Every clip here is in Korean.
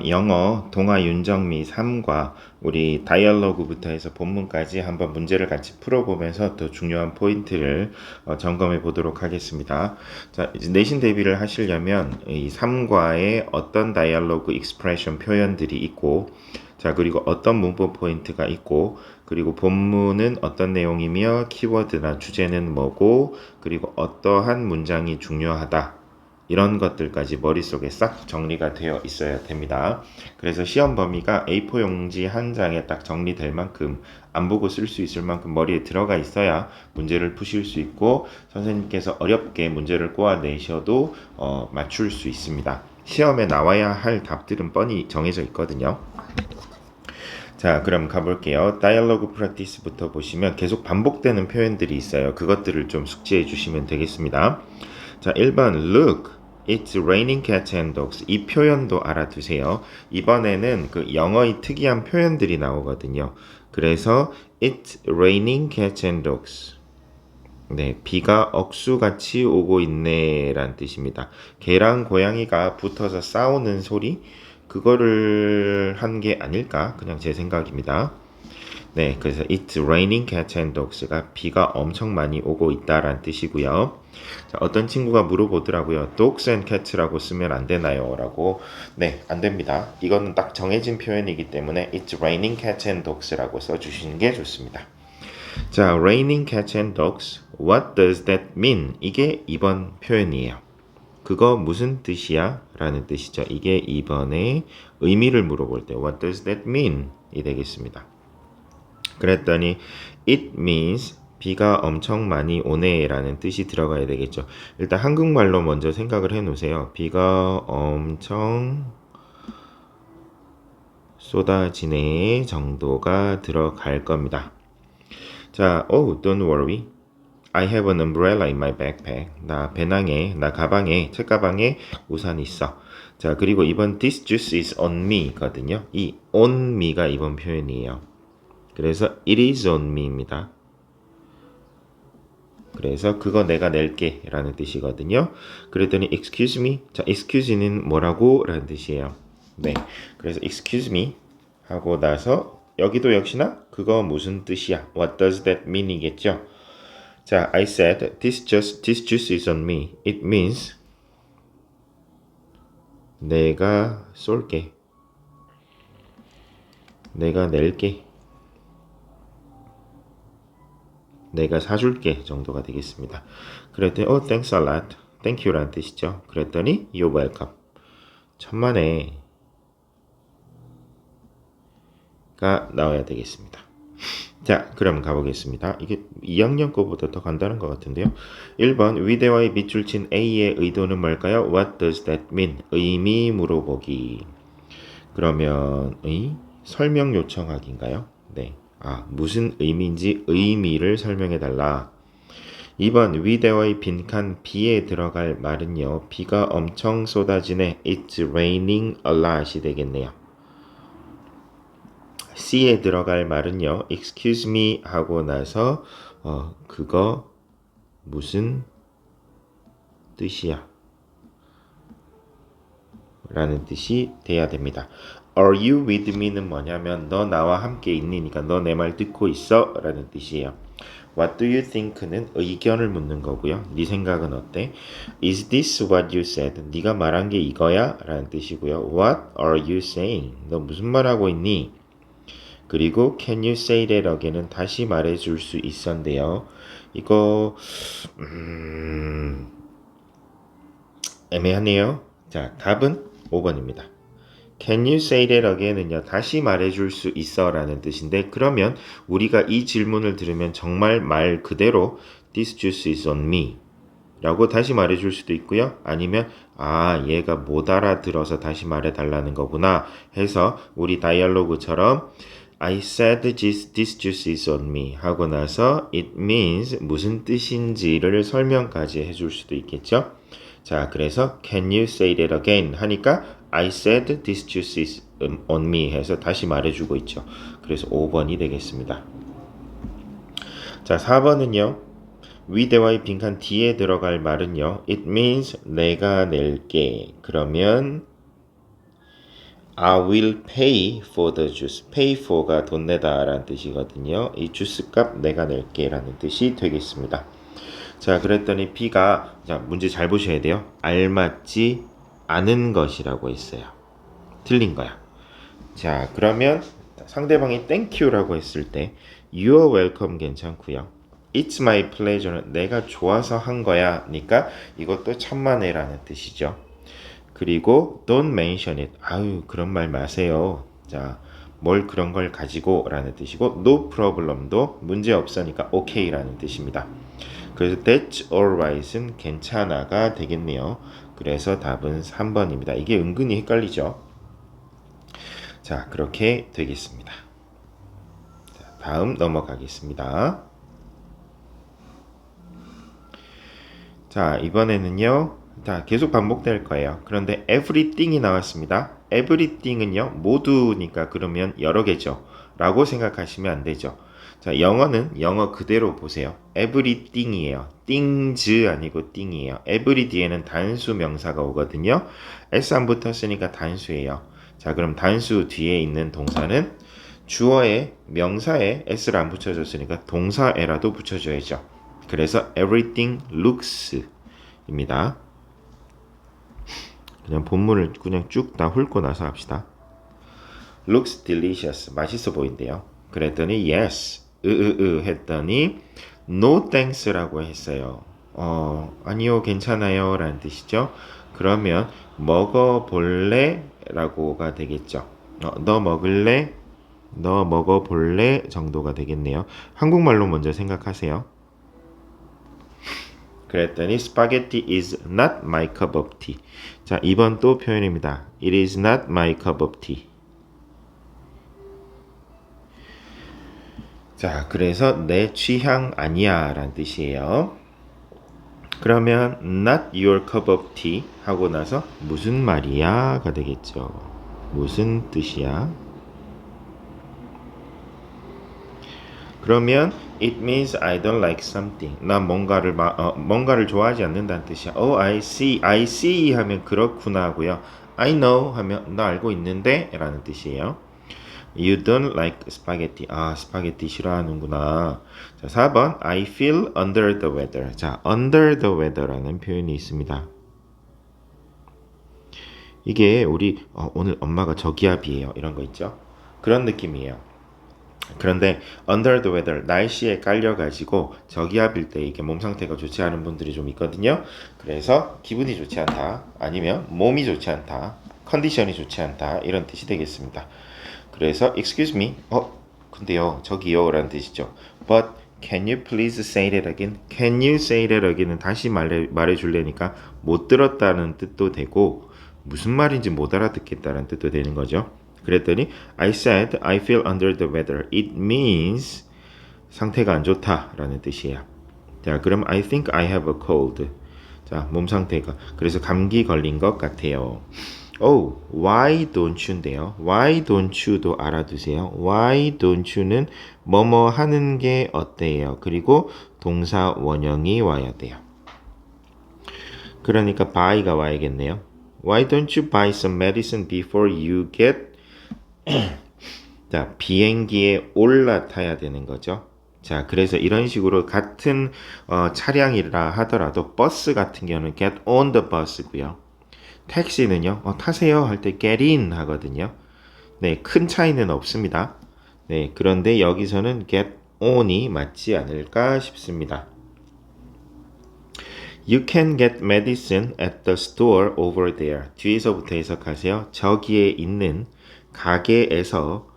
영어 동화 윤정미 3과 우리 다이얼로그부터 해서 본문까지 한번 문제를 같이 풀어보면서 더 중요한 포인트를 점검해 보도록 하겠습니다. 자, 이제 내신 대비를 하시려면 이 3과에 어떤 다이얼로그 익스프레션 표현들이 있고, 자, 그리고 어떤 문법 포인트가 있고, 그리고 본문은 어떤 내용이며 키워드나 주제는 뭐고, 그리고 어떠한 문장이 중요하다. 이런 것들까지 머릿속에 싹 정리가 되어 있어야 됩니다. 그래서 시험 범위가 A4 용지 한 장에 딱 정리될 만큼 안 보고 쓸 수 있을 만큼 머리에 들어가 있어야 문제를 푸실 수 있고 선생님께서 어렵게 문제를 꼬아내셔도 맞출 수 있습니다. 시험에 나와야 할 답들은 뻔히 정해져 있거든요. 자, 그럼 가볼게요. 다이얼로그 프랙티스부터 보시면 계속 반복되는 표현들이 있어요. 그것들을 좀 숙지해 주시면 되겠습니다. 자, 1번 Look, it's raining cats and dogs. 이 표현도 알아두세요. 이번에는 그 영어의 특이한 표현들이 나오거든요. 그래서 it's raining cats and dogs. 네, 비가 억수같이 오고 있네 라는 뜻입니다. 개랑 고양이가 붙어서 싸우는 소리? 그거를 한 게 아닐까? 그냥 제 생각입니다. 네, 그래서 it's raining cats and dogs가 비가 엄청 많이 오고 있다라는 뜻이고요. 자, 어떤 친구가 물어보더라고요. dogs and cats라고 쓰면 안 되나요? 라고. 네, 안 됩니다. 이거는 딱 정해진 표현이기 때문에 it's raining cats and dogs라고 써주시는 게 좋습니다. 자, raining cats and dogs. What does that mean? 이게 2번 표현이에요. 그거 무슨 뜻이야? 라는 뜻이죠. 이게 2번의 의미를 물어볼 때 What does that mean? 이 되겠습니다. 그랬더니 it means 비가 엄청 많이 오네 라는 뜻이 들어가야 되겠죠. 일단 한국말로 먼저 생각을 해 놓으세요. 비가 엄청 쏟아지네 정도가 들어갈 겁니다. 자, oh, don't worry. I have an umbrella in my backpack. 나 가방에, 책가방에 우산 있어. 자, 그리고 이번 this juice is on me 거든요. 이 on me가 이번 표현이에요. 그래서 it is on me입니다. 그래서 그거 내가 낼게 라는 뜻이거든요. 그랬더니 excuse me. 자, excuse는 뭐라고? 라는 뜻이에요. 네. 그래서 excuse me 하고 나서 여기도 역시나 그거 무슨 뜻이야? What does that mean? 이겠죠. 자, I said this juice is on me. It means 내가 쏠게. 내가 낼게. 내가 사줄게 정도가 되겠습니다. 그랬더니 oh thanks a lot. Thank you라는 뜻이죠. 그랬더니 you're welcome. 천만에 가 나와야 되겠습니다. 자, 그럼 가보겠습니다. 이게 2학년 거보다 더 간단한 것 같은데요. 1번 위대와의 밑줄 친 A의 의도는 뭘까요? What does that mean? 의미 물어보기. 그러면 설명 요청하기인가요? 네. 아, 무슨 의미인지 의미를 설명해 달라. 2번 위대와의 빈칸 B에 들어갈 말은요. 비가 엄청 쏟아지네. It's raining a lot이 되겠네요. C에 들어갈 말은요. Excuse me 하고 나서 그거 무슨 뜻이야? 라는 뜻이 돼야 됩니다. Are you with me는 뭐냐면 너 나와 함께 있니니까 너 내 말 듣고 있어? 라는 뜻이에요. What do you think는 의견을 묻는 거고요. 네 생각은 어때? Is this what you said? 네가 말한 게 이거야? 라는 뜻이고요. What are you saying? 너 무슨 말 하고 있니? 그리고 can you say that again은 다시 말해줄 수 있었는데요. 이거 애매하네요. 자, 답은 5번입니다. Can you say that again은요. 다시 말해줄 수 있어 라는 뜻인데 그러면 우리가 이 질문을 들으면 정말 말 그대로 This juice is on me 라고 다시 말해줄 수도 있고요. 아니면 얘가 못 알아들어서 다시 말해달라는 거구나 해서 우리 다이얼로그처럼 I said this juice is on me 하고 나서 it means 무슨 뜻인지를 설명까지 해줄 수도 있겠죠. 자, 그래서 can you say that again 하니까 I said this juice is on me 해서 다시 말해주고 있죠. 그래서 5번이 되겠습니다. 자, 4번은요. 위대와의 빈칸 D에 들어갈 말은요. It means 내가 낼게. 그러면 I will pay for the juice. pay for가 돈 내다 라는 뜻이거든요. 이 주스 값 내가 낼게 라는 뜻이 되겠습니다. 자, 그랬더니 B가, 자, 문제 잘 보셔야 돼요. 알맞지 않은 것이라고 했어요. 틀린 거야. 자, 그러면 상대방이 thank you라고 했을 때 you're welcome 괜찮고요. It's my pleasure는 내가 좋아서 한 거야. 니까 이것도 천만에라는 뜻이죠. 그리고 don't mention it. 아유, 그런 말 마세요. 자, 뭘 그런 걸 가지고 라는 뜻이고 no problem도 문제 없으니까 okay 라는 뜻입니다. 그래서 that's alright은 괜찮아가 되겠네요. 그래서 답은 3번입니다. 이게 은근히 헷갈리죠. 자, 그렇게 되겠습니다. 자, 다음 넘어가겠습니다. 자, 이번에는요. 자, 계속 반복될 거예요. 그런데 everything이 나왔습니다. everything은요. 모두니까 그러면 여러 개죠. 라고 생각하시면 안 되죠. 자, 영어는 영어 그대로 보세요. everything이에요. things 아니고 thing이에요. every 뒤에는 단수 명사가 오거든요. s 안 붙었으니까 단수예요. 자, 그럼 단수 뒤에 있는 동사는 주어에 명사에 s를 안 붙여줬으니까 동사에라도 붙여줘야죠. 그래서 everything looks 입니다. 그냥 본문을 그냥 쭉 다 훑고 나서 합시다. looks delicious. 맛있어 보인대요. 그랬더니 yes. 했더니 no thanks라고 했어요. 아니요, 괜찮아요 라는 뜻이죠. 그러면 먹어볼래? 라고가 되겠죠. 너 먹을래? 너 먹어볼래? 정도가 되겠네요. 한국말로 먼저 생각하세요. 그랬더니 spaghetti is not my cup of tea. 자, 2번 또 표현입니다. It is not my cup of tea. 자, 그래서 내 취향 아니야 라는 뜻이에요. 그러면 not your cup of tea 하고 나서 무슨 말이야 가 되겠죠. 무슨 뜻이야? 그러면 it means I don't like something. 난 뭔가를 좋아하지 않는다는 뜻이야. Oh, I see 하면 그렇구나 하고요. I know 하면 나 알고 있는데 라는 뜻이에요. You don't like spaghetti. 아, 스파게티 싫어하는구나. 자, 4번 I feel under the weather. 자, under the weather라는 표현이 있습니다. 이게 우리 오늘 엄마가 저기압이에요. 이런 거 있죠? 그런 느낌이에요. 그런데 under the weather, 날씨에 깔려가지고 저기압일 때 이게 몸 상태가 좋지 않은 분들이 좀 있거든요. 그래서 기분이 좋지 않다, 아니면 몸이 좋지 않다, 컨디션이 좋지 않다 이런 뜻이 되겠습니다. 그래서 excuse me, 근데요, 저기요 라는 뜻이죠. But can you please say that again? Can you say that again은 다시 말해줄래니까 못 들었다는 뜻도 되고 무슨 말인지 못 알아듣겠다는 뜻도 되는 거죠. 그랬더니 I said I feel under the weather. It means 상태가 안 좋다 라는 뜻이에요. 자, 그럼 I think I have a cold. 자, 몸 상태가 그래서 감기 걸린 것 같아요. Oh, why don't you인데요. Why don't you도 알아두세요. Why don't you는 뭐뭐 하는 게 어때요. 그리고 동사 원형이 와야 돼요. 그러니까 buy가 와야겠네요. Why don't you buy some medicine before you get 자, 비행기에 올라타야 되는 거죠. 자, 그래서 이런 식으로 같은 차량이라 하더라도 버스 같은 경우는 get on the bus고요. 택시는요, 타세요 할 때 get in 하거든요. 네, 큰 차이는 없습니다. 네, 그런데 여기서는 get on이 맞지 않을까 싶습니다. You can get medicine at the store over there. 뒤에서부터 해석하세요. 저기에 있는 가게에서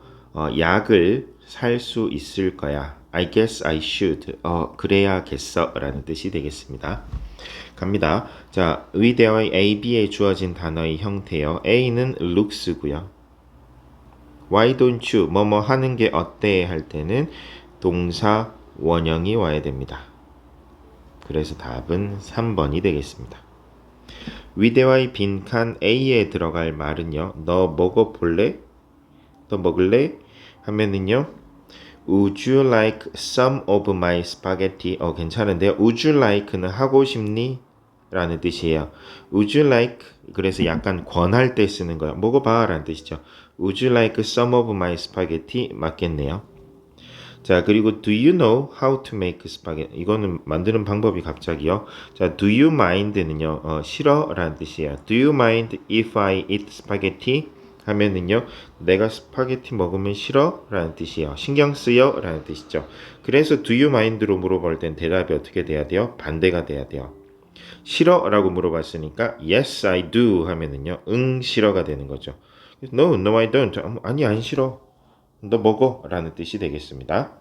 약을 살 수 있을 거야. I guess I should. 그래야겠어 라는 뜻이 되겠습니다. 갑니다. 자, 의대어의 A, B에 주어진 단어의 형태요. A는 looks고요. Why don't you? 뭐뭐 하는 게 어때? 할 때는 동사 원형이 와야 됩니다. 그래서 답은 3번이 되겠습니다. 위대어의 빈칸 A에 들어갈 말은요. 너 먹어볼래? 너 먹을래? 하면은요. Would you like some of my spaghetti? 괜찮은데요. Would you like는 하고 싶니? 라는 뜻이에요. Would you like 그래서 약간 권할 때 쓰는 거야. 먹어봐 라는 뜻이죠. Would you like some of my spaghetti? 맞겠네요. 자, 그리고 do you know how to make spaghetti? 이거는 만드는 방법이 갑자기요. 자, do you mind는요. 싫어 라는 뜻이에요. Do you mind if I eat spaghetti? 하면은요. 내가 스파게티 먹으면 싫어? 라는 뜻이에요. 신경 쓰여? 라는 뜻이죠. 그래서 do you mind로 물어볼 땐 대답이 어떻게 돼야 돼요? 반대가 돼야 돼요. 싫어? 라고 물어봤으니까 yes I do 하면은요. 응 싫어가 되는 거죠. No, no I don't. 아니 안 싫어. 너 먹어 라는 뜻이 되겠습니다.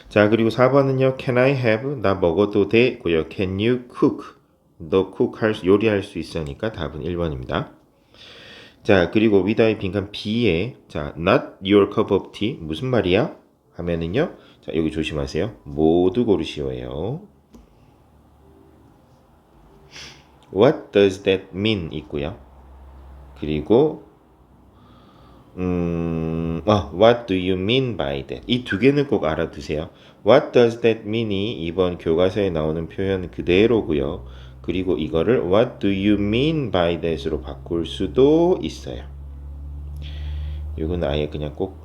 자, 그리고 4번은요. Can I have? 나 먹어도 되고요. Can you cook? 너 요리할 수 있으니까 답은 1번입니다. 자, 그리고 위다의 빈칸 B에 자, not your cup of tea 무슨 말이야? 하면은요. 자, 여기 조심하세요. 모두 고르시오예요. What does that mean? 있고요. 그리고 what do you mean by that? 이 두 개는 꼭 알아두세요. What does that mean이 이번 교과서에 나오는 표현 그대로고요. 그리고 이거를 what do you mean by that으로 바꿀 수도 있어요. 이건 아예 그냥 꼭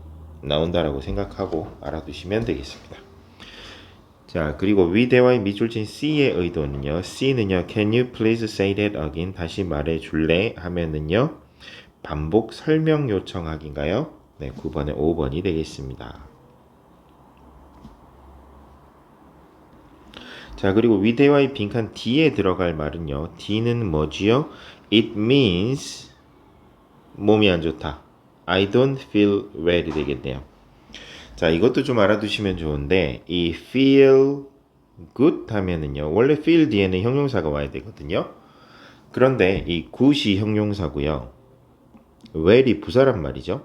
나온다라고 생각하고 알아두시면 되겠습니다. 자, 그리고 위대와의 밑줄친 C의 의도는요. C는요. Can you please say that again? 다시 말해 줄래? 하면은요. 반복 설명 요청하기인가요? 네, 9번에 5번이 되겠습니다. 자, 그리고 위대와의 빈칸 D에 들어갈 말은요. D는 뭐지요? It means 몸이 안 좋다. I don't feel well이 되겠네요. 자, 이것도 좀 알아두시면 좋은데 이 feel good 하면은요. 원래 feel 뒤에는 형용사가 와야 되거든요. 그런데 이 good이 형용사고요. well이 부사란 말이죠.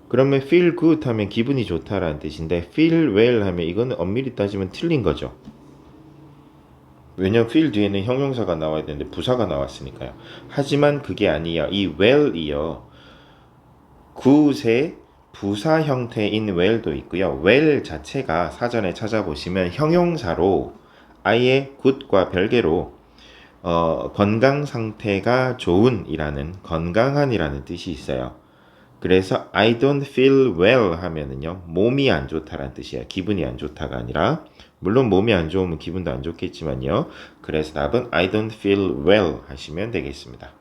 그러면 feel good 하면 기분이 좋다라는 뜻인데 feel well 하면 이거는 엄밀히 따지면 틀린 거죠. 왜냐면 feel 뒤에는 형용사가 나와야 되는데 부사가 나왔으니까요. 하지만 그게 아니에요. 이 well이요. good의 부사 형태인 well도 있고요. well 자체가 사전에 찾아보시면 형용사로 아예 good과 별개로 건강 상태가 좋은이라는 건강한이라는 뜻이 있어요. 그래서 I don't feel well 하면은요. 몸이 안 좋다라는 뜻이에요. 기분이 안 좋다가 아니라 물론 몸이 안 좋으면 기분도 안 좋겠지만요. 그래서 답은 I don't feel well 하시면 되겠습니다.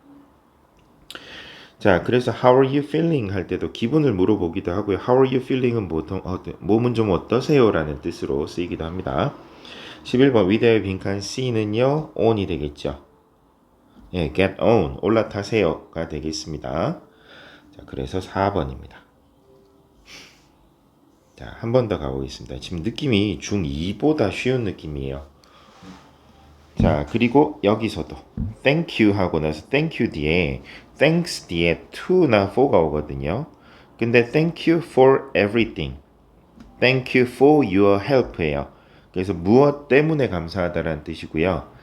자, 그래서 How are you feeling? 할 때도 기분을 물어보기도 하고요. How are you feeling은 보통 몸은 좀 어떠세요? 라는 뜻으로 쓰이기도 합니다. 11번 위대의 빈칸 C는요. on이 되겠죠. 예, get on, 올라타세요가 되겠습니다. 자, 그래서 4번입니다. 자, 한 번 더 가보겠습니다. 지금 느낌이 중2보다 쉬운 느낌이에요. 자, 그리고 여기서도 thank you 하고 나서 thank you 뒤에 thanks 뒤에 to나 for가 오거든요. 근데 thank you for everything, thank you for your help예요. 그래서 무엇 때문에 감사하다라는 뜻이고요.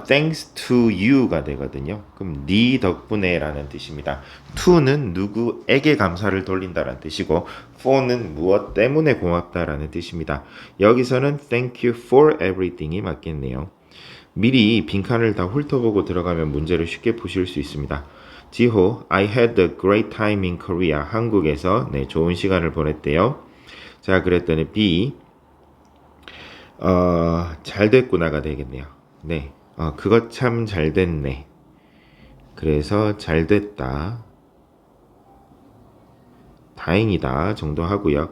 thanks to you가 되거든요. 그럼 네 덕분에 라는 뜻입니다. to는 누구에게 감사를 돌린다라는 뜻이고 for는 무엇 때문에 고맙다라는 뜻입니다. 여기서는 thank you for everything이 맞겠네요. 미리 빈칸을 다 훑어보고 들어가면 문제를 쉽게 푸실 수 있습니다. 지호, I had a great time in Korea. 한국에서 네, 좋은 시간을 보냈대요. 자, 그랬더니 B, 잘 됐구나가 되겠네요. 네, 그거 참 잘 됐네. 그래서 잘 됐다. 다행이다 정도 하고요.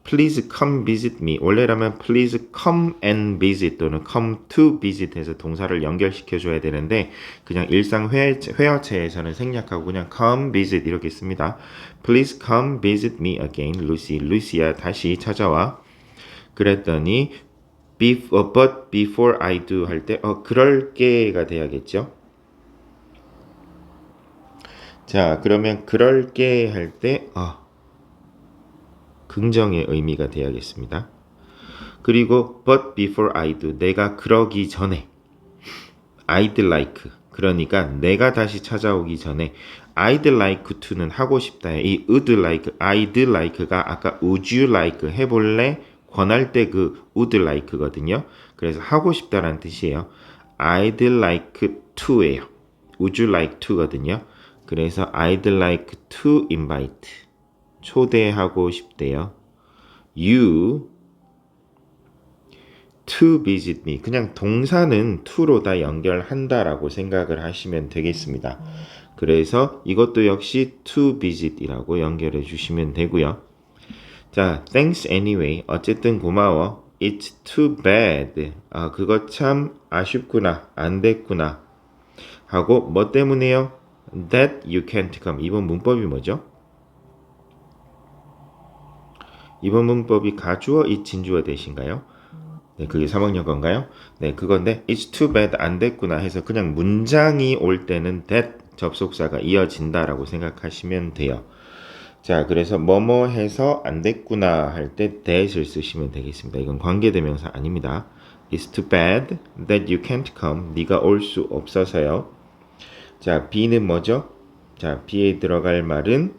Please come visit me. 원래라면 please come and visit 또는 come to visit 해서 동사를 연결시켜 줘야 되는데 그냥 일상 회화체에서는 생략하고 그냥 come visit 이렇게 씁니다. Please come visit me again, Lucy. 루시야 다시 찾아와. 그랬더니 but before I do 할 때 그럴게가 돼야겠죠. 자, 그러면 그럴게 할 때 긍정의 의미가 돼야겠습니다. 그리고 but before I do, 내가 그러기 전에 I'd like, 그러니까 내가 다시 찾아오기 전에 I'd like to는 하고 싶다. 이 would like, I'd like가 아까 would you like 해볼래? 권할 때 그 would like거든요. 그래서 하고 싶다라는 뜻이에요. I'd like to예요. would you like to거든요. 그래서 I'd like to invite. 초대하고 싶대요. You to visit me. 그냥 동사는 to로 다 연결한다라고 생각을 하시면 되겠습니다. 그래서 이것도 역시 to visit이라고 연결해 주시면 되고요. 자, thanks anyway. 어쨌든 고마워. It's too bad. 아, 그거 참 아쉽구나. 안 됐구나. 하고 뭐 때문에요? That you can't come. 이번 문법이 뭐죠? 이번 문법이 가주어, it 진주어 대신가요? 네, 그게 3학년 건가요? 네, 그건데 it's too bad 안 됐구나 해서 그냥 문장이 올 때는 that 접속사가 이어진다라고 생각하시면 돼요. 자, 그래서 뭐뭐 해서 안 됐구나 할 때 that을 쓰시면 되겠습니다. 이건 관계대명사 아닙니다. It's too bad that you can't come. 네가 올 수 없어서요. 자, B는 뭐죠? 자, B에 들어갈 말은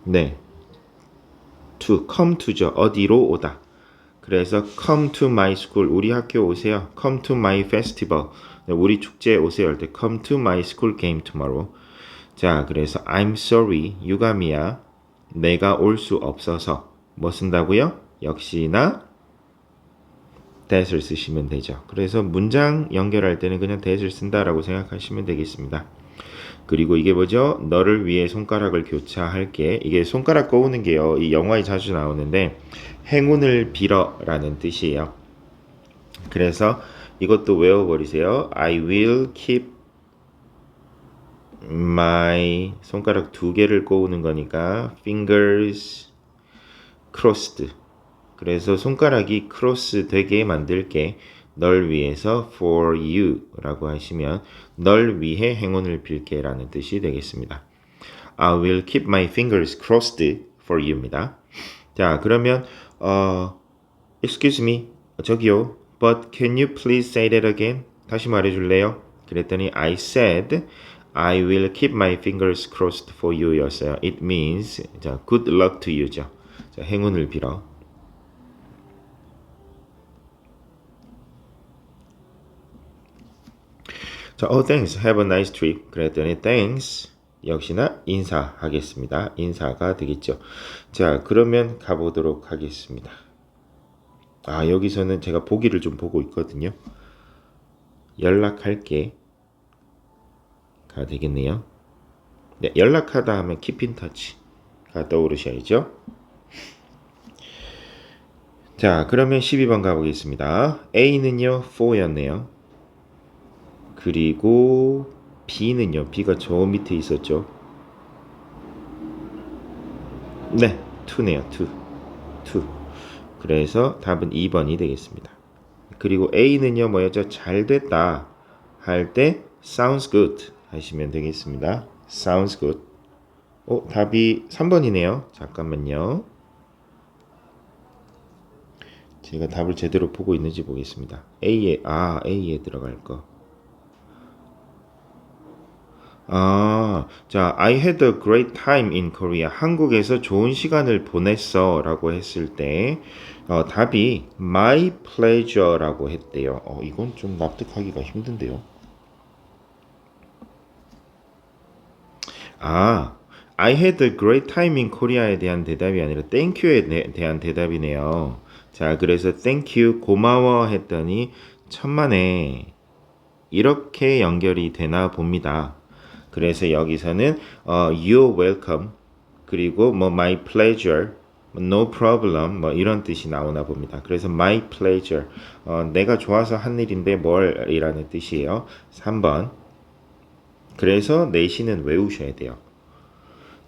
네, to, come to죠. 어디로 오다. 그래서 come to my school. 우리 학교 오세요. come to my festival. 네, 우리 축제에 오세요 할 때 come to my school game tomorrow. 자, 그래서 I'm sorry, 유감이야. 내가 올 수 없어서. 뭐 쓴다고요? 역시나 that을 쓰시면 되죠. 그래서 문장 연결할 때는 그냥 that을 쓴다라고 생각하시면 되겠습니다. 그리고 이게 뭐죠? 너를 위해 손가락을 교차할게. 이게 손가락 꼬우는 게요. 이 영화에 자주 나오는데 행운을 빌어라는 뜻이에요. 그래서 이것도 외워버리세요. I will keep my 손가락 두 개를 꼬우는 거니까 fingers crossed. 그래서 손가락이 크로스 되게 만들게. 널 위해서 for you 라고 하시면 널 위해 행운을 빌게 라는 뜻이 되겠습니다. I will keep my fingers crossed for you입니다. 자, 그러면 excuse me, 저기요, but can you please say that again? 다시 말해줄래요? 그랬더니 I said I will keep my fingers crossed for you 였어요. It means 자, good luck to you죠. 자, 행운을 빌어. 자, thanks, have a nice trip. 그랬더니 thanks 역시나 인사하겠습니다. 인사가 되겠죠. 자, 그러면 가보도록 하겠습니다. 아, 여기서는 제가 보기를 좀 보고 있거든요. 연락할게 가 되겠네요. 네, 연락하다 하면 keep in touch가 떠오르셔야죠. 자, 그러면 12번 가보겠습니다. A는요, for였네요. 그리고 B는요, B가 저 밑에 있었죠. 네, to네요, to. 그래서 답은 2번이 되겠습니다. 그리고 A는요, 뭐였죠? 잘 됐다 할 때 sounds good 하시면 되겠습니다. sounds good. 답이 3번이네요. 잠깐만요. 제가 답을 제대로 보고 있는지 보겠습니다. A에 들어갈 거. 자, I had a great time in Korea. 한국에서 좋은 시간을 보냈어 라고 했을 때 답이 my pleasure 라고 했대요. 이건 좀 납득하기가 힘든데요. I had a great time in Korea에 대한 대답이 아니라 thank you에 대한 대답이네요. 자, 그래서 thank you, 고마워 했더니 천만에 이렇게 연결이 되나 봅니다. 그래서 여기서는 you're welcome 그리고 뭐 my pleasure, no problem 뭐 이런 뜻이 나오나 봅니다. 그래서 my pleasure 내가 좋아서 한 일인데 뭘 이라는 뜻이에요. 3번. 그래서 내신은 외우셔야 돼요.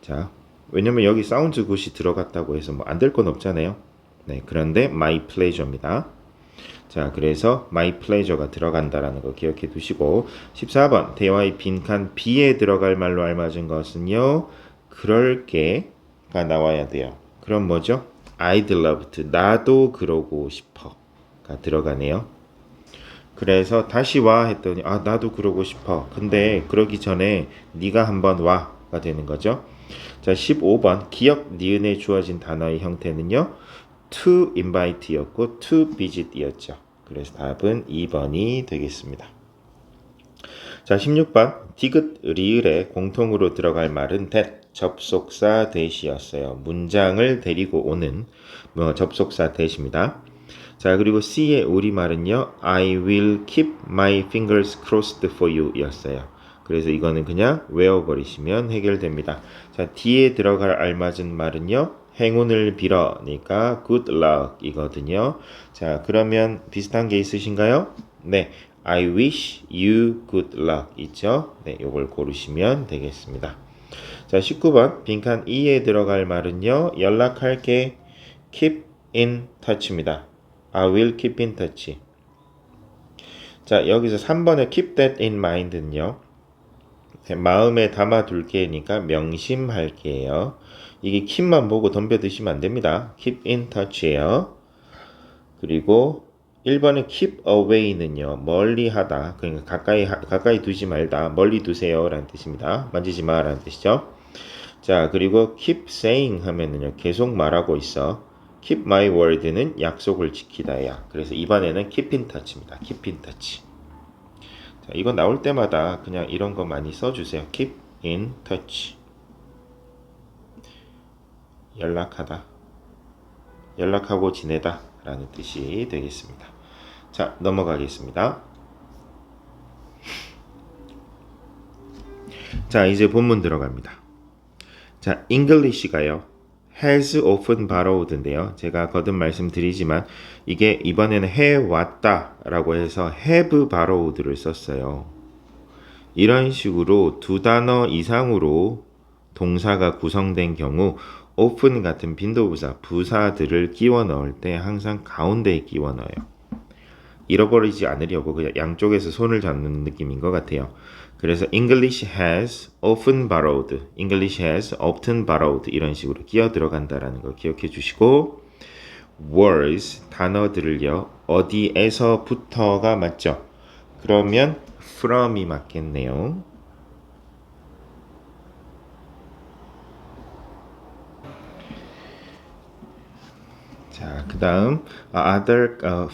자, 왜냐면 여기 사운드 굿이 들어갔다고 해서 뭐 안 될 건 없잖아요. 네, 그런데 my pleasure입니다. 자, 그래서 my pleasure가 들어간다라는 거 기억해 두시고 14번 대화의 빈칸 B에 들어갈 말로 알맞은 것은요. 그럴게가 나와야 돼요. 그럼 뭐죠? I'd love to. 나도 그러고 싶어가 들어가네요. 그래서 다시 와 했더니 나도 그러고 싶어. 근데 그러기 전에 네가 한번 와가 되는 거죠. 자, 15번 기억 니은에 주어진 단어의 형태는요. to invite였고 to visit이었죠. 그래서 답은 2번이 되겠습니다. 자, 16번 디귿, 리을에 공통으로 들어갈 말은 that, 접속사 that이었어요. 문장을 데리고 오는 접속사 that입니다. 자, 그리고 C의 우리말은요. I will keep my fingers crossed for you 였어요. 그래서 이거는 그냥 외워버리시면 해결됩니다. 자, D에 들어갈 알맞은 말은요. 행운을 빌어니까 good luck 이거든요. 자, 그러면 비슷한 게 있으신가요? 네, I wish you good luck 있죠? 네, 요걸 고르시면 되겠습니다. 자, 19번 빈칸 2에 들어갈 말은요. 연락할게 keep in touch입니다. I will keep in touch. 자, 여기서 3번에 keep that in mind는요. 마음에 담아둘게니까 명심할게요. 이게 keep만 보고 덤벼드시면 안 됩니다. keep in touch예요. 그리고 1번의 keep away는요. 멀리 하다. 그러니까 가까이 두지 말다. 멀리 두세요. 라는 뜻입니다. 만지지 마. 라는 뜻이죠. 자, 그리고 keep saying 하면은요. 계속 말하고 있어. keep my word는 약속을 지키다야. 그래서 이번에는 keep in touch입니다. keep in touch. 자, 이거 나올 때마다 그냥 이런 거 많이 써주세요. keep in touch. 연락하다. 연락하고 지내다. 라는 뜻이 되겠습니다. 자, 넘어가겠습니다. 자, 이제 본문 들어갑니다. 자, English가요. has often borrowed인데요. 제가 거듭 말씀드리지만 이게 이번에는 해왔다 라고 해서 have borrowed를 썼어요. 이런 식으로 두 단어 이상으로 동사가 구성된 경우 often 같은 빈도부사, 부사들을 끼워 넣을 때 항상 가운데에 끼워 넣어요. 잃어버리지 않으려고 그냥 양쪽에서 손을 잡는 느낌인 것 같아요. 그래서 English has often borrowed, English has often borrowed 이런 식으로 끼어 들어간다라는 거 기억해 주시고 words, 단어들을요. 어디에서부터가 맞죠? 그러면 from이 맞겠네요. 자, 그 다음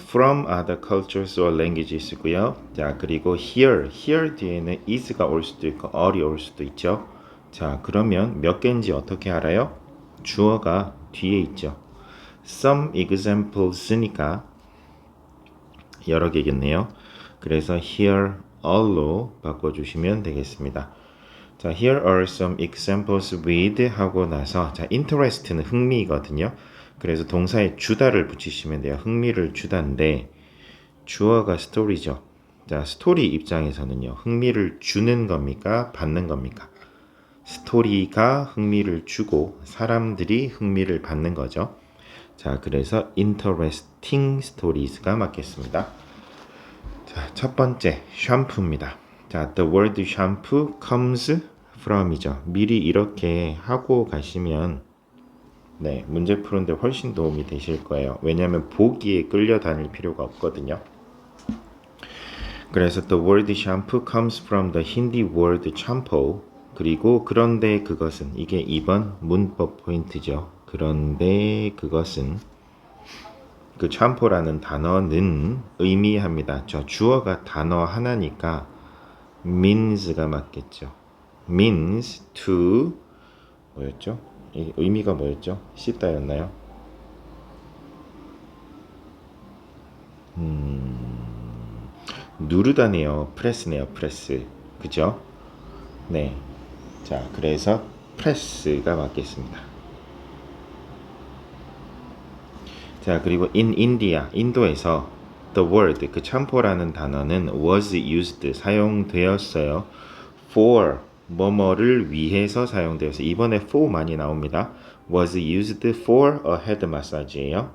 from other cultures or languages고요. 자, 그리고 here 뒤에는 is가 올 수도 있고 are이 올 수도 있죠. 자, 그러면 몇 개인지 어떻게 알아요? 주어가 뒤에 있죠. Some examples니까 여러 개겠네요. 그래서 here all로 바꿔주시면 되겠습니다. 자, here are some examples with 하고 나서 자, interest는 흥미거든요. 그래서 동사에 주다를 붙이시면 돼요. 흥미를 주다인데 주어가 스토리죠. 자, 스토리 입장에서는요. 흥미를 주는 겁니까? 받는 겁니까? 스토리가 흥미를 주고 사람들이 흥미를 받는 거죠. 자, 그래서 interesting stories가 맞겠습니다. 자, 첫 번째 샴푸입니다. 자, the word shampoo comes from이죠. 미리 이렇게 하고 가시면 네, 문제 푸는데 훨씬 도움이 되실 거예요. 왜냐하면 보기에 끌려다닐 필요가 없거든요. 그래서 the word shampoo comes from the Hindi word shampoo. 그리고 그런데 그것은 이게 2번 문법 포인트죠. 그런데 그것은 그 샴푸라는 단어는 의미합니다. 저 주어가 단어 하나니까 means가 맞겠죠. means to 뭐였죠? 이 의미가 뭐였죠? 씻다였나요? 누르다네요. 프레스네요. 프레스. 그죠? 네. 자, 그래서 프레스가 맞겠습니다. 자, 그리고 in India, 인도에서 the word, 그 참포라는 단어는 was used, 사용되었어요. for, 뭐뭐를 위해서 사용되어서 이번에 for 많이 나옵니다. was used for a head massage예요.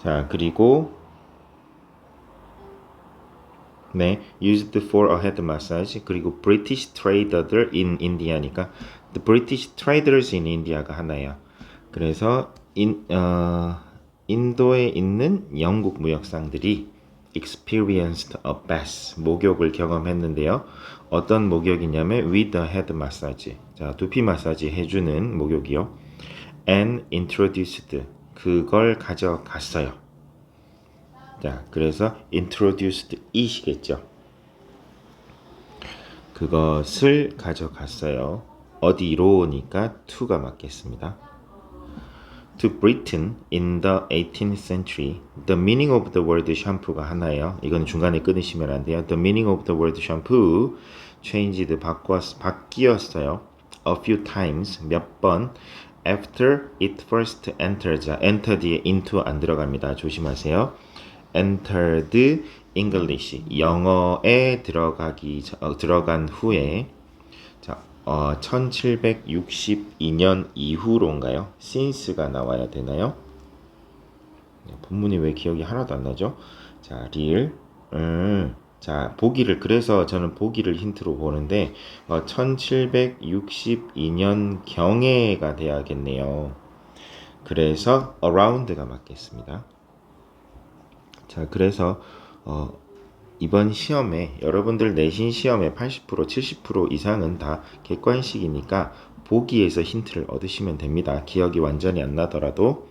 자, 그리고 네, used for a head massage. 그리고 British trader in India니까 the British traders in India가 하나예요. 그래서 인도에 있는 영국 무역상들이 experienced a bath, 목욕을 경험했는데요. 어떤 목욕이냐면 with a head massage. 자, 두피 마사지 해주는 목욕이요. and introduced, 그걸 가져갔어요. 자, 그래서 introduced 이시겠죠. 그것을 가져갔어요. 어디로니까 to가 맞겠습니다. To Britain in the 18th century. The meaning of the word shampoo가 하나예요. 이건 중간에 끊으시면 안 돼요. The meaning of the word shampoo changed 바뀌었어요. A few times 몇 번 after it first entered. enter 뒤에 into 안 들어갑니다. 조심하세요. entered English 영어에 들어간 후에 자, 1762년 이후로인가요? since가 나와야 되나요? 본문이 왜 기억이 하나도 안 나죠? 자, real. 자, 보기를 그래서 저는 보기를 힌트로 보는데 1762년 경에가 돼야겠네요. 그래서 around가 맞겠습니다. 자, 그래서 이번 시험에 여러분들 내신 시험의 80% 70% 이상은 다 객관식이니까 보기에서 힌트를 얻으시면 됩니다. 기억이 완전히 안 나더라도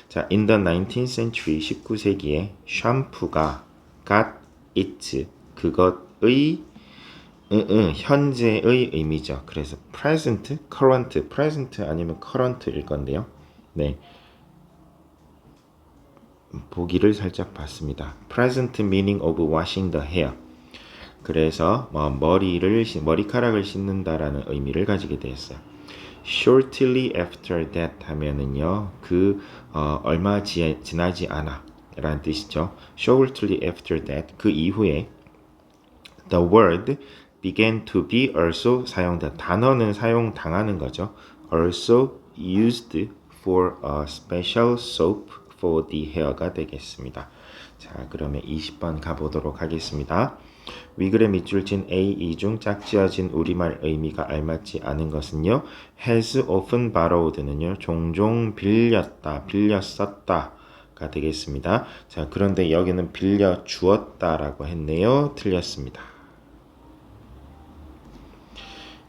자, in the 19th century 19세기에 샴푸가 got its 그것의 현재의 의미죠. 그래서 present, present 아니면 current일 건데요. 네. 보기를 살짝 봤습니다. Present meaning of washing the hair. 그래서 머리카락을 씻는다라는 의미를 가지게 되었어요. Shortly after that 하면은요, 얼마 지나지 않아 라는 뜻이죠. Shortly after that, 그 이후에 the word began to be also 사용된 단어는 사용당하는 거죠. Also used for a special soap for the hair가 되겠습니다. 자, 그러면 20번 가보도록 하겠습니다. 위글의 밑줄 친 A, 이중 짝지어진 우리말 의미가 알맞지 않은 것은요. has often borrowed는요. 종종 빌렸다, 빌렸었다가 되겠습니다. 자, 그런데 여기는 빌려 주었다라고 했네요. 틀렸습니다.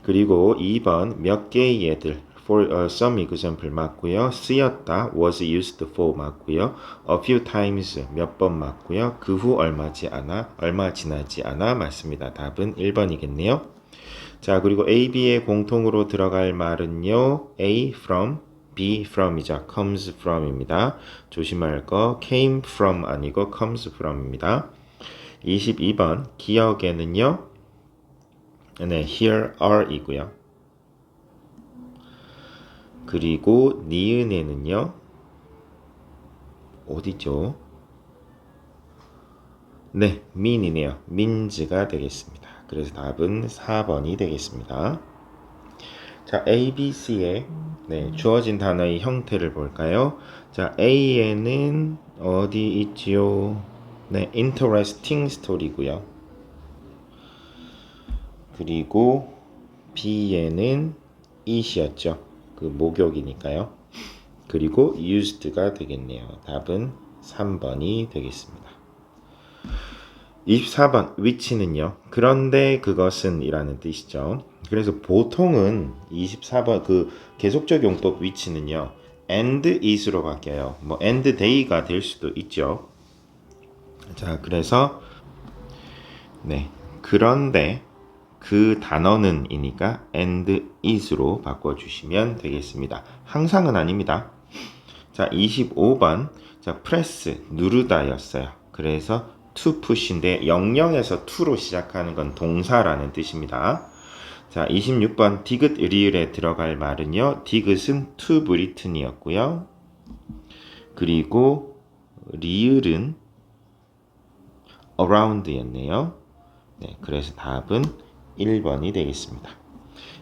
그리고 2번 몇 개의 애들 for some example 맞고요. 쓰였다 was used for 맞고요. a few times 몇 번 맞고요. 그 후 얼마 지나지 않아 맞습니다. 답은 1번이겠네요. 자, 그리고 A, B에 공통으로 들어갈 말은요. A from, B from이죠. comes from입니다. 조심할 거 came from 아니고 comes from입니다. 22번 기억에는요. 네, here are 이고요. 그리고 니은에는요. 어디죠? 네, mean이네요. means가 되겠습니다. 그래서 답은 4번이 되겠습니다. 자, A, B, C의 주어진 단어의 형태를 볼까요? 자, A에는 어디 있지요? 네, interesting story고요. 그리고 B에는 it이었죠. 그 목욕이니까요. 그리고 used가 되겠네요. 답은 3번이 되겠습니다. 24번 which는요. 그런데 그것은 이라는 뜻이죠. 그래서 보통은 24번 그 계속적 용법 which는요. and is로 바뀌어요. 뭐 and they가 될 수도 있죠. 자, 그래서 네. 그런데 그 단어는 이니까 and is로 바꿔주시면 되겠습니다. 항상은 아닙니다. 자, 25번 자, press 누르다 였어요. 그래서 to push인데 영영에서 to로 시작하는 건 동사라는 뜻입니다. 자, 26번 디귿 리을에 들어갈 말은요. 디귿은 to Britain이었고요. 그리고 리을은 around였네요. 네, 그래서 답은 1번이 되겠습니다.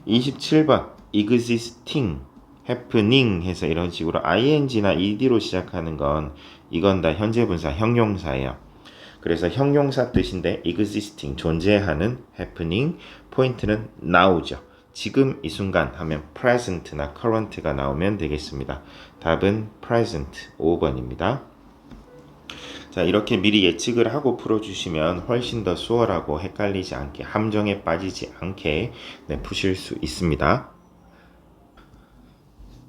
27번 existing, happening 해서 이런 식으로 ing나 ed로 시작하는 건 이건 다 현재분사 형용사예요. 그래서 형용사 뜻인데 existing, 존재하는, happening, 포인트는 now죠. 지금 이 순간 하면 present나 current가 나오면 되겠습니다. 답은 present 5번입니다. 자, 이렇게 미리 예측을 하고 풀어주시면 훨씬 더 수월하고 헷갈리지 않게 함정에 빠지지 않게 푸실 수 있습니다.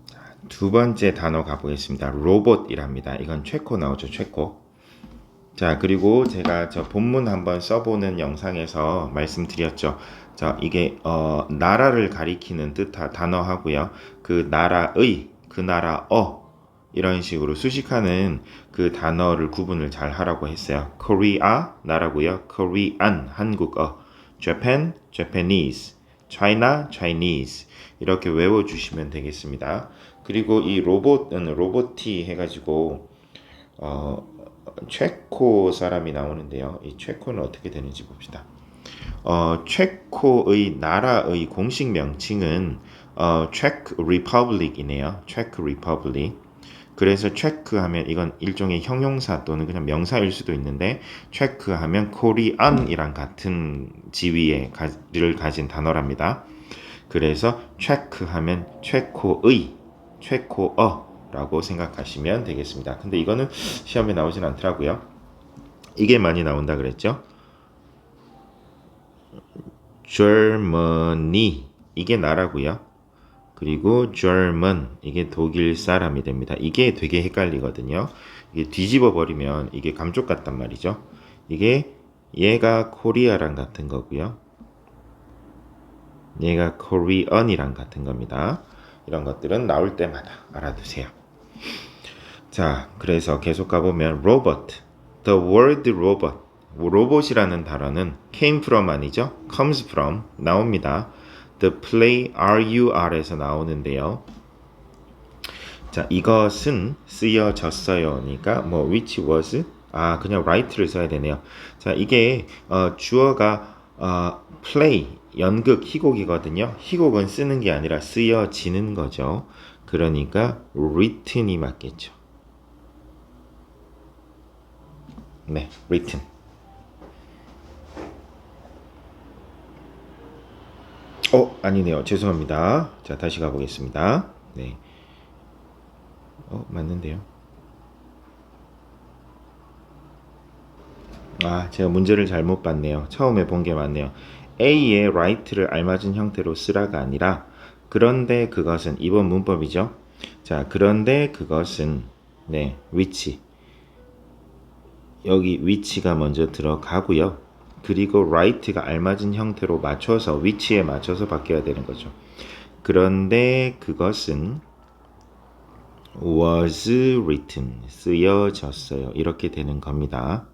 자, 두 번째 단어 가보겠습니다. 로봇이랍니다. 이건 체코 나오죠. 체코. 자, 그리고 제가 저 본문 한번 써보는 영상에서 말씀드렸죠. 자, 이게 나라를 가리키는 단어하고요. 그 나라의, 그 나라어 이런 식으로 수식하는 그 단어를 구분을 잘 하라고 했어요. Korea 나라고요. Korean 한국어, Japan Japanese, China Chinese 이렇게 외워주시면 되겠습니다. 그리고 이 로봇은 로보티 해가지고 체코 사람이 나오는데요. 이 체코는 어떻게 되는지 봅시다. 체코의 나라의 공식 명칭은 Czech Republic이네요. Czech Republic. 그래서 체크 하면 이건 일종의 형용사 또는 그냥 명사일 수도 있는데 체크 하면 코리안이랑 같은 지위를 가진 단어랍니다. 그래서 체크 하면 체코어라고 생각하시면 되겠습니다. 근데 이거는 시험에 나오진 않더라고요. 이게 많이 나온다 그랬죠? Germany 이게 나라고요. 그리고 German 이게 독일 사람이 됩니다. 이게 되게 헷갈리거든요. 이게 뒤집어 버리면 이게 감쪽 같단 말이죠. 이게 얘가 코리아랑 같은 거고요. 얘가 코리안이랑 같은 겁니다. 이런 것들은 나올 때마다 알아두세요. 자, 그래서 계속 가보면 robot, the word robot, 로봇이라는 단어는 came from 아니죠? comes from 나옵니다. The play RUR에서 나오는데요. 자, 이것은 쓰여졌어요. 그러니까 뭐 which was 그냥 write를 써야 되네요. 자, 이게 주어가 play 연극 희곡이거든요. 희곡은 쓰는 게 아니라 쓰여지는 거죠. 그러니까 written이 맞겠죠. 네, written. 아니네요. 죄송합니다. 자, 다시 가보겠습니다. 네. 맞는데요. 제가 문제를 잘못 봤네요. 처음에 본 게 맞네요. A의 write를 알맞은 형태로 쓰라가 아니라 그런데 그것은 이번 문법이죠. 자, 그런데 그것은 네, which 여기 which가 먼저 들어가고요. 그리고 write가 알맞은 형태로 맞춰서 which에 맞춰서 바뀌어야 되는 거죠. 그런데 그것은 was written 쓰여졌어요. 이렇게 되는 겁니다.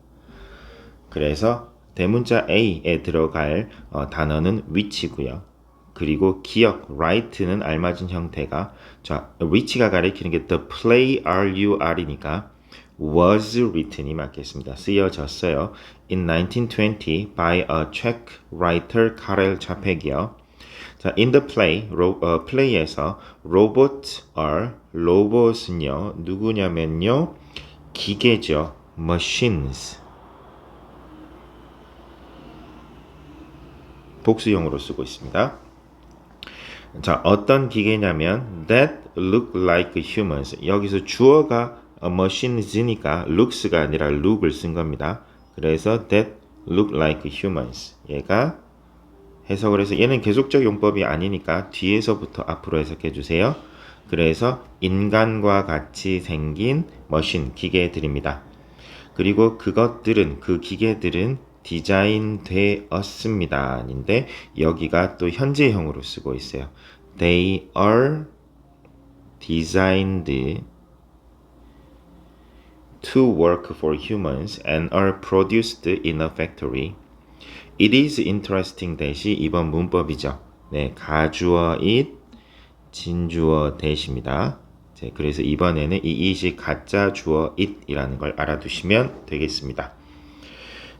그래서 대문자 A에 들어갈 단어는 which고요. 그리고 기억 write는 알맞은 형태가 자 which가 가리키는 게 the play RUR이니까 was written이 맞겠습니다. 쓰여졌어요. In 1920 by a Czech writer Karel Čapek이요. 자, in the play, play에서 로봇은요, 누구냐면요, 기계죠, machines. 복수형으로 쓰고 있습니다. 자, 어떤 기계냐면 that look like humans. 여기서 주어가 machines니까 looks가 아니라 look을 쓴 겁니다. 그래서 that look like humans. 얘가 해석을 해서 얘는 계속적 용법이 아니니까 뒤에서부터 앞으로 해석해 주세요. 그래서 인간과 같이 생긴 머신, 기계들입니다. 그리고 그 기계들은 디자인되었습니다. 인데 여기가 또 현재형으로 쓰고 있어요. They are designed to work for humans and are produced in a factory. It is interesting 대시 이번 문법이죠. 네, 가주어 it, 진주어 대시입니다. 그래서 이번에는 이 it이 가짜 주어 it이라는 걸 알아두시면 되겠습니다.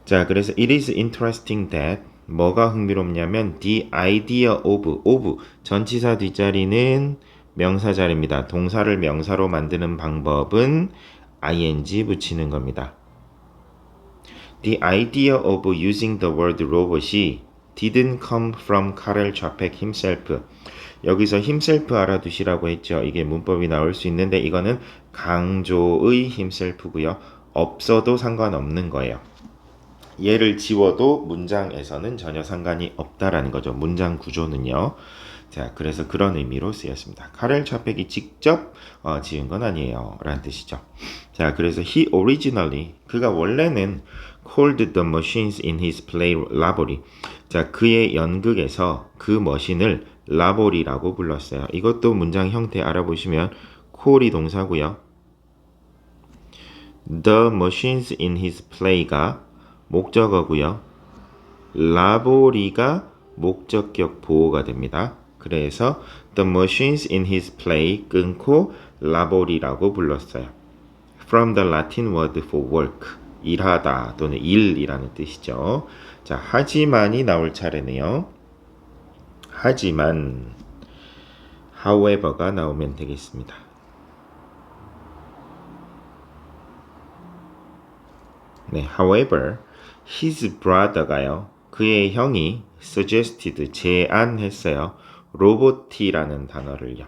자, 그래서 it is interesting that 뭐가 흥미롭냐면 the idea of 전치사 뒷자리는 명사 자리입니다. 동사를 명사로 만드는 방법은 ing 붙이는 겁니다. The idea of using the word robot이 didn't come from Karel Čapek himself. 여기서 himself 알아두시라고 했죠. 이게 문법이 나올 수 있는데 이거는 강조의 himself고요. 없어도 상관없는 거예요. 얘를 지워도 문장에서는 전혀 상관이 없다라는 거죠. 문장 구조는요. 자, 그래서 그런 의미로 쓰였습니다. 카렐 차펙이 직접 지은 건 아니에요. 라는 뜻이죠. 자, 그래서 he originally, 그가 원래는 called the machines in his play 라보리. 자, 그의 연극에서 그 머신을 라보리라고 불렀어요. 이것도 문장 형태 알아보시면 call이 동사고요. The machines in his play가 목적어고요. 라보리가 목적격 보호가 됩니다. 그래서 the machines in his play 끊고 라보리라고 불렀어요. From the Latin word for work, 일하다 또는 일이라는 뜻이죠. 자, 하지만이 나올 차례네요. 하지만 however가 나오면 되겠습니다. 네, however, his brother가요. 그의 형이 suggested, 제안했어요. 로보티라는 단어를요.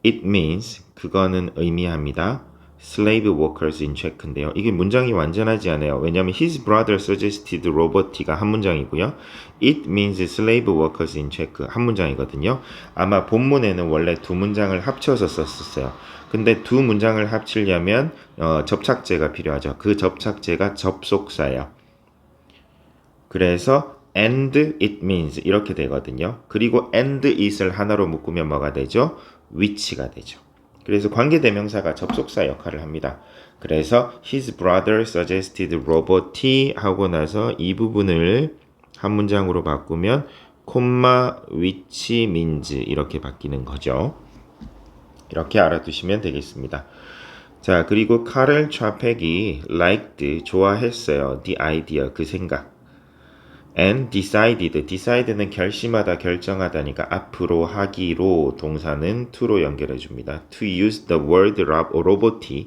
It means, 그거는 의미합니다. slave workers in Czech인데요. 이게 문장이 완전하지 않아요. 왜냐하면 his brother suggested roboti가 한 문장이고요. It means slave workers in Czech 한 문장이거든요. 아마 본문에는 원래 두 문장을 합쳐서 썼었어요. 근데 두 문장을 합치려면 접착제가 필요하죠. 그 접착제가 접속사예요. 그래서 and it means 이렇게 되거든요. 그리고 and it을 하나로 묶으면 뭐가 되죠? which가 되죠. 그래서 관계대명사가 접속사 역할을 합니다. 그래서 his brother suggested robot 하고 나서 이 부분을 한 문장으로 바꾸면 which means 이렇게 바뀌는 거죠. 이렇게 알아두시면 되겠습니다. 자, 그리고 카렐 차펙이 liked, 좋아했어요. the idea, 그 생각. and decided는 결심하다, 결정하다니까 앞으로 하기로 동사는 to로 연결해 줍니다. to use the word robot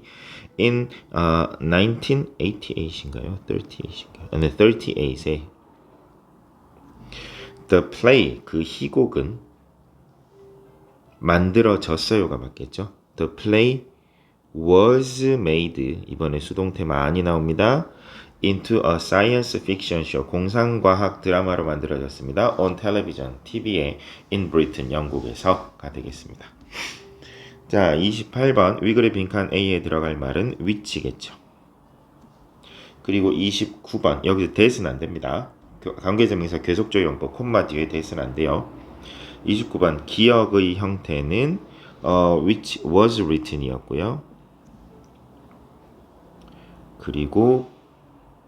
in 1988인가요? 38인가요? 네, 38에 the play, 그 희곡은 만들어졌어요가 맞겠죠? The play was made, 이번에 수동태 많이 나옵니다. into a science fiction show, 공상과학 드라마로 만들어졌습니다. on television, TV에 in Britain, 영국에서가 되겠습니다. 자, 28번 위글의 빈칸 A에 들어갈 말은 which겠죠. 그리고 29번 여기서 that은 안 됩니다. 관계대명사 계속조용법 콤마 뒤에 that은 안 돼요. 29번 기억의 형태는 which was written이었고요. 그리고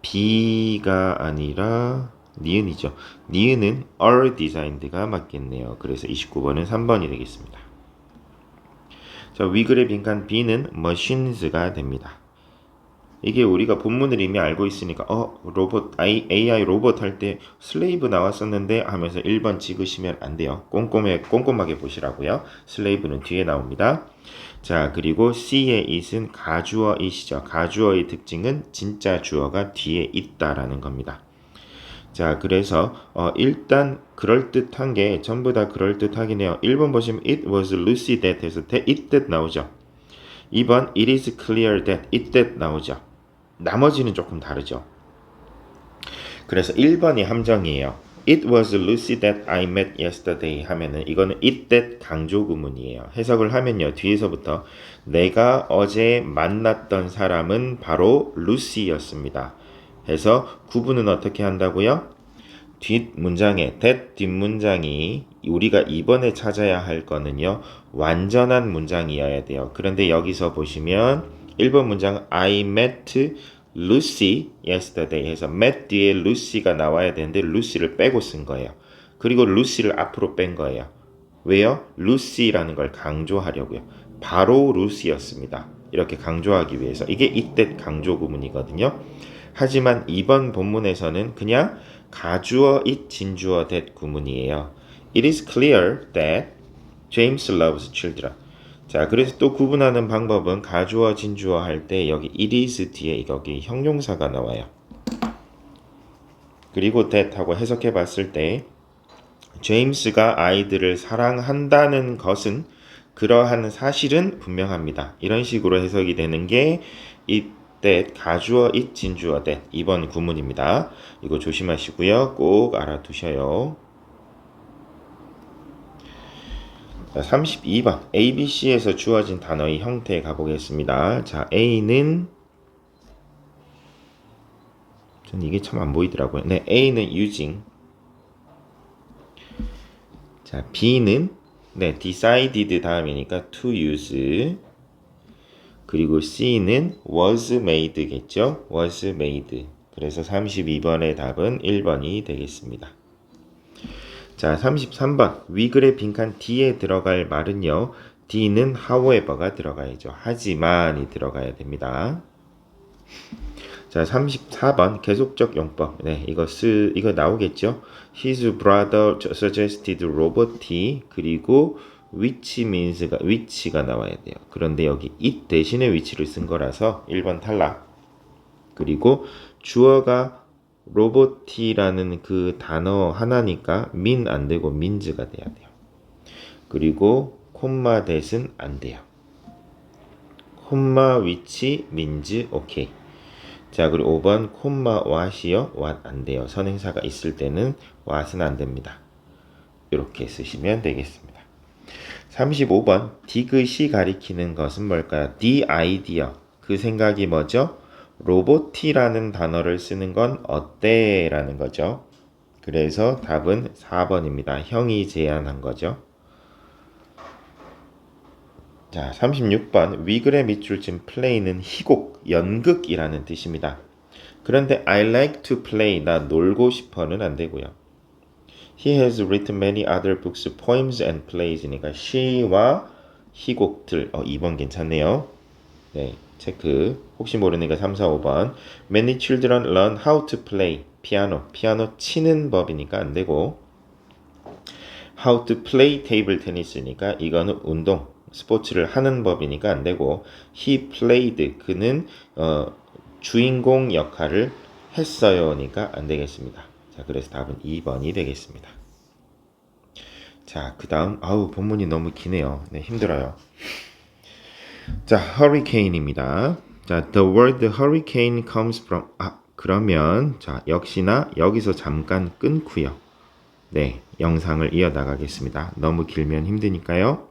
B가 아니라 니은이죠. 니은은 are designed가 맞겠네요. 그래서 29번은 3번이 되겠습니다. 자, 위글의 빈칸 B는 machines가 됩니다. 이게 우리가 본문을 이미 알고 있으니까 로봇 AI 로봇 할 때 슬레이브 나왔었는데 하면서 1번 찍으시면 안 돼요. 꼼꼼하게 보시라고요. 슬레이브는 뒤에 나옵니다. 자, 그리고 C의 it은 가주어 it이죠. 가주어의 특징은 진짜 주어가 뒤에 있다라는 겁니다. 자, 그래서 일단 그럴듯한 게 전부 다 그럴듯하긴 해요. 1번 보시면 it was Lucy that 해서 it that 나오죠. 2번 it is clear that it that 나오죠. 나머지는 조금 다르죠. 그래서 1번이 함정이에요. It was Lucy that I met yesterday 하면은 이거는 it that 강조 구문이에요. 해석을 하면요. 뒤에서부터 내가 어제 만났던 사람은 바로 루시였습니다. 해서 구분은 어떻게 한다고요? 뒷문장에 that 뒷문장이 우리가 이번에 찾아야 할 거는요. 완전한 문장이어야 돼요. 그런데 여기서 보시면 1번 문장 I met Lucy yesterday 해서 met 뒤에 Lucy가 나와야 되는데 Lucy를 빼고 쓴 거예요. 그리고 Lucy를 앞으로 뺀 거예요. 왜요? Lucy라는 걸 강조하려고요. 바로 Lucy였습니다. 이렇게 강조하기 위해서. 이게 이때 강조 구문이거든요. 하지만 이번 본문에서는 그냥 가주어 it, 진주어 that 구문이에요. It is clear that James loves children. 자, 그래서 또 구분하는 방법은 가주어, 진주어 할 때 여기 it is 뒤에 여기 형용사가 나와요. 그리고 that 하고 해석해 봤을 때 제임스가 아이들을 사랑한다는 것은 그러한 사실은 분명합니다. 이런 식으로 해석이 되는 게 it, that, 가주어 it, 진주어 that 이번 구문입니다. 이거 조심하시고요. 꼭 알아두셔요. 자, 32번 ABC에서 주어진 단어의 형태에 가보겠습니다. 자, A는 전 이게 참 안 보이더라고요. 네, A는 using. 자, B는 네, decided 다음이니까 to use. 그리고 C는 was made겠죠? was made. 그래서 32번의 답은 1번이 되겠습니다. 자, 33번 위글의 빈칸 D에 들어갈 말은요. D는 however가 들어가야죠. 하지만이 들어가야 됩니다. 자, 34번 계속적 용법. 네, 이거 나오겠죠? His brother suggested robot T 그리고 which가 나와야 돼요. 그런데 여기 it 대신에 which를 쓴 거라서 1번 탈락. 그리고 주어가 로봇이라는 그 단어 하나니까 mean 안 되고 means가 돼야 돼요. 그리고 콤마 대신 안 돼요. 콤마 which means 오케이. 자, 그리고 5번 콤마 what이요. what 안 돼요. 선행사가 있을 때는 what은 안 됩니다. 이렇게 쓰시면 되겠습니다. 35번 디귿이 가리키는 것은 뭘까요? The idea. 그 생각이 뭐죠? 로봇이라는 단어를 쓰는 건 어때? 라는 거죠. 그래서 답은 4번입니다. 형이 제안한 거죠. 자, 36번 위글의 밑줄 친 play는 희곡, 연극이라는 뜻입니다. 그런데 I like to play, 나 놀고 싶어는 안 되고요. He has written many other books, poems and plays니까 시와 희곡들, 2번 괜찮네요. 네, 체크. 혹시 모르니까 3, 4, 5번. Many children learn how to play 피아노 치는 법이니까 안 되고 how to play table tennis니까 이거는 운동, 스포츠를 하는 법이니까 안 되고 he played 그는 주인공 역할을 했어요니까 안 되겠습니다. 자, 그래서 답은 2번이 되겠습니다. 자, 그 다음 본문이 너무 기네요. 네, 힘들어요. 자, hurricane입니다. 자, the word hurricane comes from 그러면 자, 역시나 여기서 잠깐 끊고요. 네, 영상을 이어나가겠습니다. 너무 길면 힘드니까요.